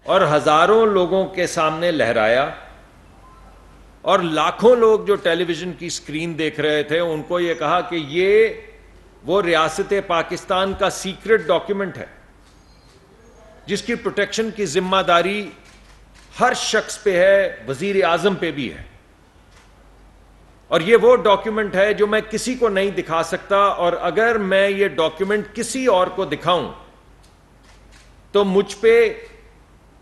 اور ہزاروں لوگوں کے سامنے لہرایا، اور لاکھوں لوگ جو ٹیلی ویژن کی سکرین دیکھ رہے تھے ان کو یہ کہا کہ یہ وہ ریاست پاکستان کا سیکرٹ ڈاکیومنٹ ہے جس کی پروٹیکشن کی ذمہ داری ہر شخص پہ ہے، وزیر اعظم پہ بھی ہے، اور یہ وہ ڈاکیومنٹ ہے جو میں کسی کو نہیں دکھا سکتا، اور اگر میں یہ ڈاکیومنٹ کسی اور کو دکھاؤں تو مجھ پہ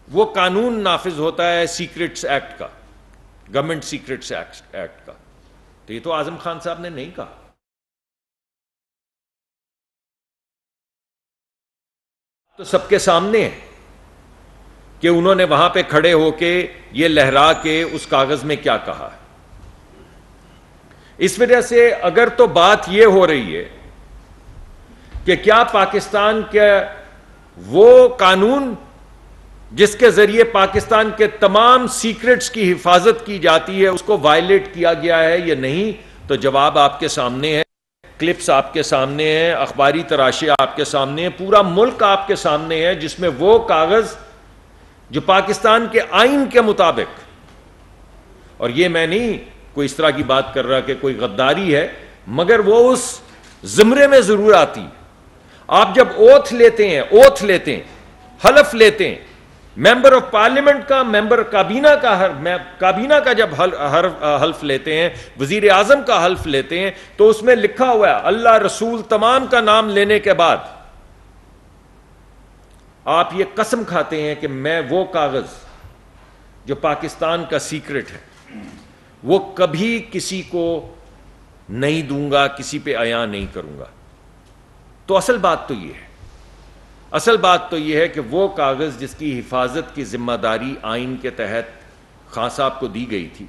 وہ قانون نافذ ہوتا ہے سیکرٹس ایکٹ کا، گورنمنٹ سیکرٹس ایکٹ کا۔ تو یہ تو اعظم خان صاحب نے نہیں کہا، تو سب کے سامنے ہے کہ انہوں نے وہاں پہ کھڑے ہو کے یہ لہرا کے اس کاغذ میں کیا کہا ہے۔ اس وجہ سے اگر تو بات یہ ہو رہی ہے کہ کیا پاکستان کے وہ قانون جس کے ذریعے پاکستان کے تمام سیکرٹس کی حفاظت کی جاتی ہے اس کو وائلیٹ کیا گیا ہے یا نہیں، تو جواب آپ کے سامنے ہے، کلپس آپ کے سامنے ہیں، اخباری تراشے آپ کے سامنے ہیں، پورا ملک آپ کے سامنے ہے جس میں وہ کاغذ جو پاکستان کے آئین کے مطابق، اور یہ میں نہیں کوئی اس طرح کی بات کر رہا کہ کوئی غداری ہے، مگر وہ اس زمرے میں ضرور آتی۔ آپ جب اوتھ لیتے ہیں، حلف لیتے ہیں، ممبر آف پارلیمنٹ کا، ممبر کابینہ کا جب حلف لیتے ہیں، وزیر اعظم کا حلف لیتے ہیں، تو اس میں لکھا ہوا ہے اللہ رسول تمام کا نام لینے کے بعد آپ یہ قسم کھاتے ہیں کہ میں وہ کاغذ جو پاکستان کا سیکرٹ ہے وہ کبھی کسی کو نہیں دوں گا، کسی پہ عیاں نہیں کروں گا۔ تو اصل بات تو یہ ہے کہ وہ کاغذ جس کی حفاظت کی ذمہ داری آئین کے تحت خان صاحب کو دی گئی تھی،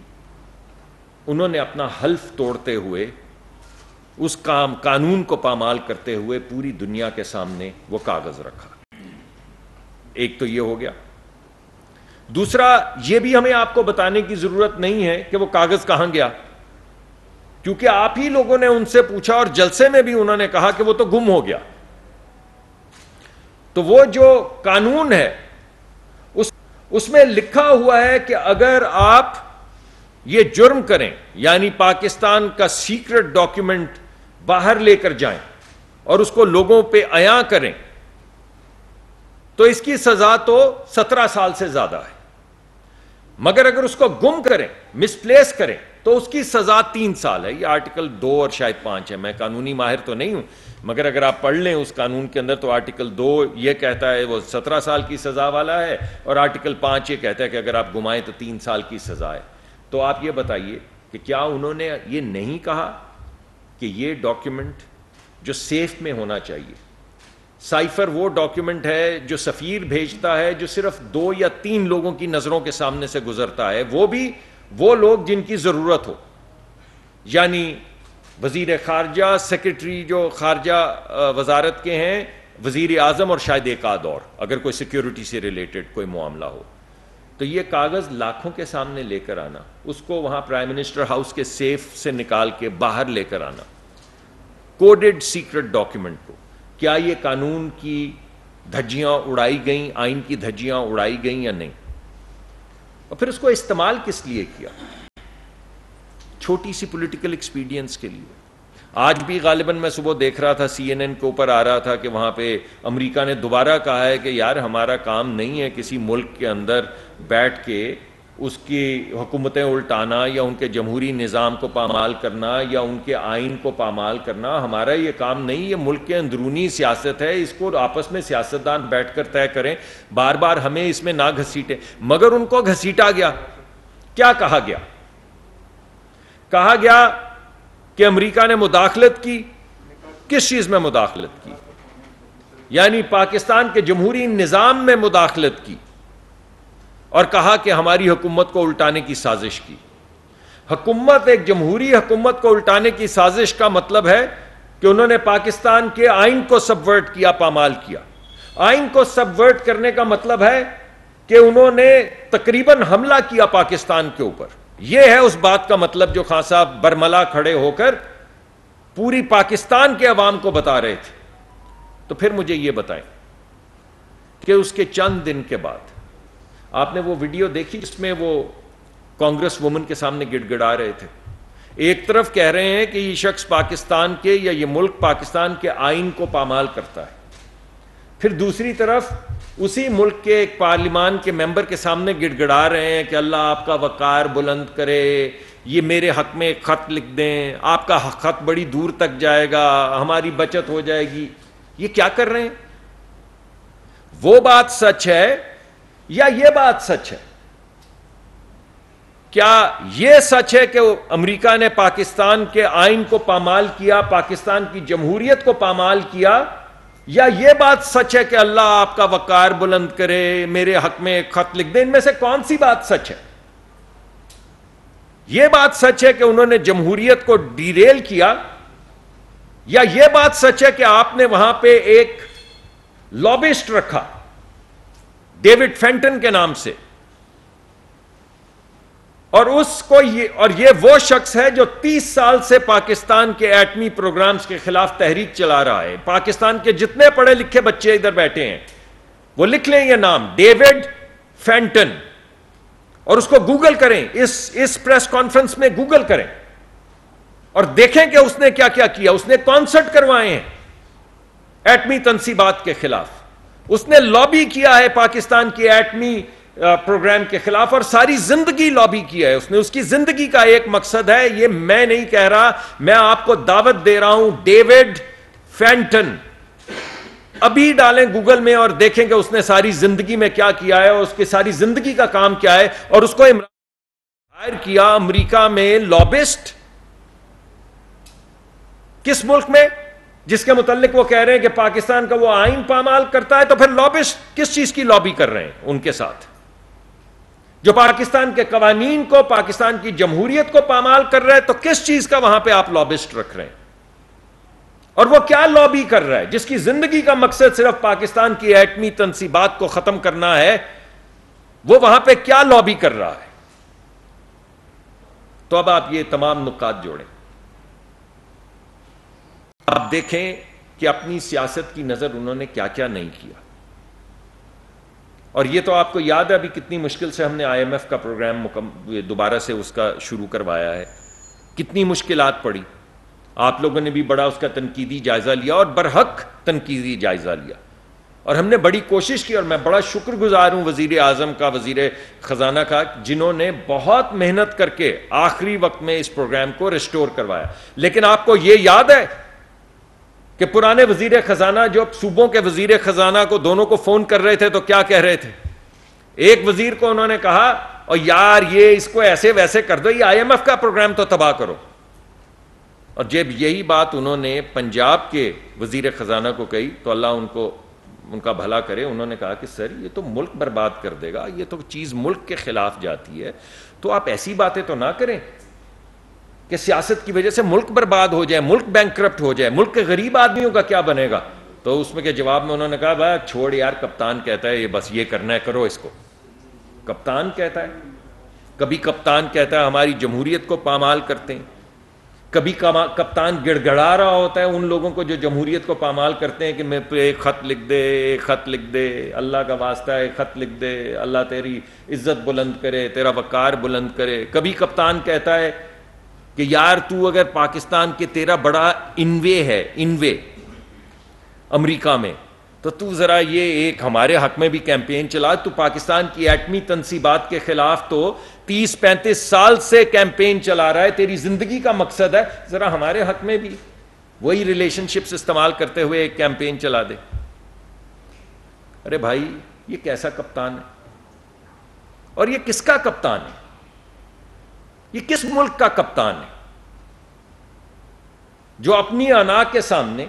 انہوں نے اپنا حلف توڑتے ہوئے اس قانون کو پامال کرتے ہوئے پوری دنیا کے سامنے وہ کاغذ رکھا۔ ایک تو یہ ہو گیا۔ دوسرا، یہ بھی ہمیں آپ کو بتانے کی ضرورت نہیں ہے کہ وہ کاغذ کہاں گیا، کیونکہ آپ ہی لوگوں نے ان سے پوچھا اور جلسے میں بھی انہوں نے کہا کہ وہ تو گم ہو گیا۔ تو وہ جو قانون ہے اس میں لکھا ہوا ہے کہ اگر آپ یہ جرم کریں، یعنی پاکستان کا سیکرٹ ڈاکیومنٹ باہر لے کر جائیں اور اس کو لوگوں پہ عیاں کریں، تو اس کی سزا تو 17 سال سے زیادہ ہے، مگر اگر اس کو گم کریں، مسپلیس کریں، تو اس کی سزا 3 سال ہے۔ یہ آرٹیکل 2 اور شاید 5 ہے، میں قانونی ماہر تو نہیں ہوں، مگر اگر آپ پڑھ لیں اس قانون کے اندر تو آرٹیکل 2 یہ کہتا ہے وہ 17 سال کی سزا والا ہے، اور آرٹیکل 5 یہ کہتا ہے کہ اگر آپ گمائیں تو 3 سال کی سزا ہے۔ تو آپ یہ بتائیے کہ کیا انہوں نے یہ نہیں کہا کہ یہ ڈاکیومنٹ جو سیف میں ہونا چاہیے، سائفر وہ ڈاکیومنٹ ہے جو سفیر بھیجتا ہے جو صرف 2 یا 3 لوگوں کی نظروں کے سامنے سے گزرتا ہے، وہ بھی وہ لوگ جن کی ضرورت ہو، یعنی وزیر خارجہ، سیکرٹری جو خارجہ وزارت کے ہیں، وزیر اعظم اور شاید ایک آدھ اور، اگر کوئی سیکیورٹی سے ریلیٹڈ کوئی معاملہ ہو۔ تو یہ کاغذ لاکھوں کے سامنے لے کر آنا، اس کو وہاں پرائم منسٹر ہاؤس کے سیف سے نکال کے باہر لے کر آنا، کوڈڈ سیکرٹ ڈاکیومنٹ کو، کیا یہ قانون کی دھجیاں اڑائی گئیں، آئین کی دھجیاں اڑائی گئیں یا نہیں؟ اور پھر اس کو استعمال کس لیے کیا؟ چھوٹی سی پولیٹیکل ایکسپیڈینس کے لیے۔ آج بھی غالباً میں صبح دیکھ رہا تھا CNN کے اوپر آ رہا تھا کہ وہاں پہ امریکہ نے دوبارہ کہا ہے کہ یار ہمارا کام نہیں ہے کسی ملک کے اندر بیٹھ کے اس کی حکومتیں الٹانا یا ان کے جمہوری نظام کو پامال کرنا یا ان کے آئین کو پامال کرنا، ہمارا یہ کام نہیں، یہ ملک کے اندرونی سیاست ہے، اس کو آپس میں سیاستدان بیٹھ کر طے کریں، بار بار ہمیں اس میں نہ گھسیٹیں۔ مگر ان کو گھسیٹا گیا۔ کیا کہا گیا؟ کہا گیا کہ امریکہ نے مداخلت کی۔ کس چیز میں مداخلت کی؟ یعنی پاکستان کے جمہوری نظام میں مداخلت کی، اور کہا کہ ہماری حکومت کو الٹانے کی سازش کی۔ حکومت، ایک جمہوری حکومت کو الٹانے کی سازش کا مطلب ہے کہ انہوں نے پاکستان کے آئین کو سبورٹ کیا، پامال کیا۔ آئین کو سبورٹ کرنے کا مطلب ہے کہ انہوں نے تقریباً حملہ کیا پاکستان کے اوپر۔ یہ ہے اس بات کا مطلب جو خان صاحب برملا کھڑے ہو کر پوری پاکستان کے عوام کو بتا رہے تھے۔ تو پھر مجھے یہ بتائیں کہ اس کے چند دن کے بعد آپ نے وہ ویڈیو دیکھی جس میں وہ کانگریس وومن کے سامنے گڑ گڑا رہے تھے؟ ایک طرف کہہ رہے ہیں کہ یہ شخص پاکستان کے یا یہ ملک پاکستان کے آئین کو پامال کرتا ہے، پھر دوسری طرف اسی ملک کے ایک پارلیمان کے ممبر کے سامنے گڑ گڑا رہے ہیں کہ اللہ آپ کا وقار بلند کرے، یہ میرے حق میں ایک خط لکھ دیں، آپ کا خط بڑی دور تک جائے گا، ہماری بچت ہو جائے گی۔ یہ کیا کر رہے ہیں؟ وہ بات سچ ہے یا یہ بات سچ ہے؟ کیا یہ سچ ہے کہ امریکہ نے پاکستان کے آئین کو پامال کیا، پاکستان کی جمہوریت کو پامال کیا، یا یہ بات سچ ہے کہ اللہ آپ کا وقار بلند کرے، میرے حق میں ایک خط لکھ دیں؟ ان میں سے کون سی بات سچ ہے؟ یہ بات سچ ہے کہ انہوں نے جمہوریت کو ڈیریل کیا، یا یہ بات سچ ہے کہ آپ نے وہاں پہ ایک لابسٹ رکھا ڈیوڈ فینٹن کے نام سے، اور یہ وہ شخص ہے جو 30 سال سے پاکستان کے ایٹمی پروگرامز کے خلاف تحریک چلا رہا ہے؟ پاکستان کے جتنے پڑھے لکھے بچے ادھر بیٹھے ہیں وہ لکھ لیں یہ نام، ڈیوڈ فینٹن، اور اس کو گوگل کریں، اس پریس کانفرنس میں گوگل کریں اور دیکھیں کہ اس نے کیا کیا کیا۔ اس نے کانسرٹ کروائے ہیں ایٹمی تنصیبات کے خلاف، اس نے لابی کیا ہے پاکستان کی ایٹمی پروگرام کے خلاف، اور ساری زندگی لابی کیا ہے اس نے۔ اس کی زندگی کا ایک مقصد ہے، یہ میں نہیں کہہ رہا، میں آپ کو دعوت دے رہا ہوں، ڈیوڈ فینٹن، ابھی ڈالیں گوگل میں اور دیکھیں کہ اس نے ساری زندگی میں کیا کیا ہے، اور اس کی ساری زندگی کا کام کیا ہے، اور اس کو ہائر کیا امریکہ میں لابسٹ، کس ملک میں؟ جس کے متعلق وہ کہہ رہے ہیں کہ پاکستان کا وہ آئین پامال کرتا ہے، تو پھر لابسٹ کس چیز کی لابی کر رہے ہیں ان کے ساتھ؟ جو پاکستان کے قوانین کو، پاکستان کی جمہوریت کو پامال کر رہے ہیں، تو کس چیز کا وہاں پہ آپ لابسٹ رکھ رہے ہیں؟ اور وہ کیا لابی کر رہا ہے جس کی زندگی کا مقصد صرف پاکستان کی ایٹمی تنصیبات کو ختم کرنا ہے؟ وہ وہاں پہ کیا لابی کر رہا ہے؟ تو اب آپ یہ تمام نکات جوڑیں، آپ دیکھیں کہ اپنی سیاست کی نظر انہوں نے کیا کیا نہیں کیا۔ اور یہ تو آپ کو یاد ہے ابھی کتنی مشکل سے ہم نے آئی ایم ایف کا پروگرام دوبارہ سے اس کا شروع کروایا ہے، کتنی مشکلات پڑی، آپ لوگوں نے بھی بڑا اس کا تنقیدی جائزہ لیا، اور برحق تنقیدی جائزہ لیا، اور ہم نے بڑی کوشش کی، اور میں بڑا شکر گزار ہوں وزیر اعظم کا، وزیر خزانہ کا، جنہوں نے بہت محنت کر کے آخری وقت میں اس پروگرام کو ریسٹور کروایا۔ لیکن آپ کو یہ یاد ہے کہ پرانے وزیر خزانہ جو صوبوں کے وزیر خزانہ کو دونوں کو فون کر رہے تھے تو کیا کہہ رہے تھے؟ ایک وزیر کو انہوں نے کہا، اور یار یہ اس کو ایسے ویسے کر دو، یہ آئی ایم ایف کا پروگرام تو تباہ کرو۔ اور جب یہی بات انہوں نے پنجاب کے وزیر خزانہ کو کہی تو اللہ ان کا بھلا کرے، انہوں نے کہا کہ سر یہ تو ملک برباد کر دے گا، یہ تو چیز ملک کے خلاف جاتی ہے، تو آپ ایسی باتیں تو نہ کریں کہ سیاست کی وجہ سے ملک برباد ہو جائے، ملک بینکرپٹ ہو جائے، ملک کے غریب آدمیوں کا کیا بنے گا؟ تو اس میں کے جواب میں انہوں نے کہا بھائی چھوڑ یار، کپتان کہتا ہے یہ بس یہ کرنا ہے کرو اس کو۔ کپتان کہتا ہے، کبھی کپتان کہتا ہے ہماری جمہوریت کو پامال کرتے ہیں، کبھی کپتان گڑ گڑا رہا ہوتا ہے ان لوگوں کو جو جمہوریت کو پامال کرتے ہیں کہ میں ایک خط لکھ دے، ایک خط لکھ دے، اللہ کا واسطہ ہے ایک خط لکھ دے، اللہ تیری عزت بلند کرے، تیرا وقار بلند کرے۔ کبھی کپتان کہتا ہے کہ یار تو اگر پاکستان کے تیرا بڑا انوے ہے، انوے امریکہ میں، تو ذرا یہ ایک ہمارے حق میں بھی کیمپین چلا، تو پاکستان کی ایٹمی تنصیبات کے خلاف تو 30-35 سال سے کیمپین چلا رہا ہے، تیری زندگی کا مقصد ہے، ذرا ہمارے حق میں بھی وہی ریلیشن شپس استعمال کرتے ہوئے ایک کیمپین چلا دے۔ ارے بھائی یہ کیسا کپتان ہے؟ اور یہ کس کا کپتان ہے؟ یہ کس ملک کا کپتان ہے جو اپنی انا کے سامنے،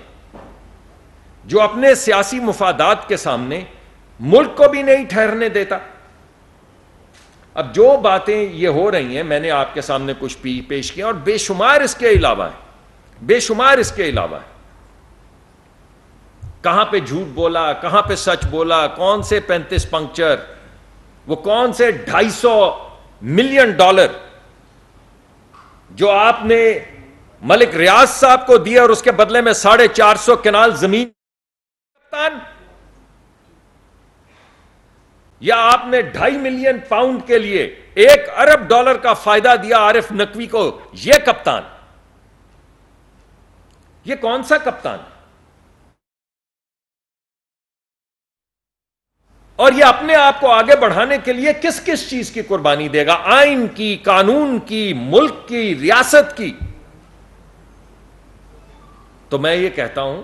جو اپنے سیاسی مفادات کے سامنے ملک کو بھی نہیں ٹھہرنے دیتا؟ اب جو باتیں یہ ہو رہی ہیں میں نے آپ کے سامنے کچھ پیش کیا، اور بے شمار اس کے علاوہ ہیں، بے شمار اس کے علاوہ ہیں۔ کہاں پہ جھوٹ بولا، کہاں پہ سچ بولا، کون سے 35 پنکچر، وہ کون سے $250 ملین جو آپ نے ملک ریاض صاحب کو دیا اور اس کے بدلے میں 450 کنال زمین۔ یا آپ نے 2.5 ملین پاؤنڈ کے لیے $1 ارب کا فائدہ دیا عارف نقوی کو، یہ کپتان، یہ کون سا کپتان؟ اور یہ اپنے آپ کو آگے بڑھانے کے لیے کس کس چیز کی قربانی دے گا؟ آئین کی، قانون کی، ملک کی، ریاست کی۔ تو میں یہ کہتا ہوں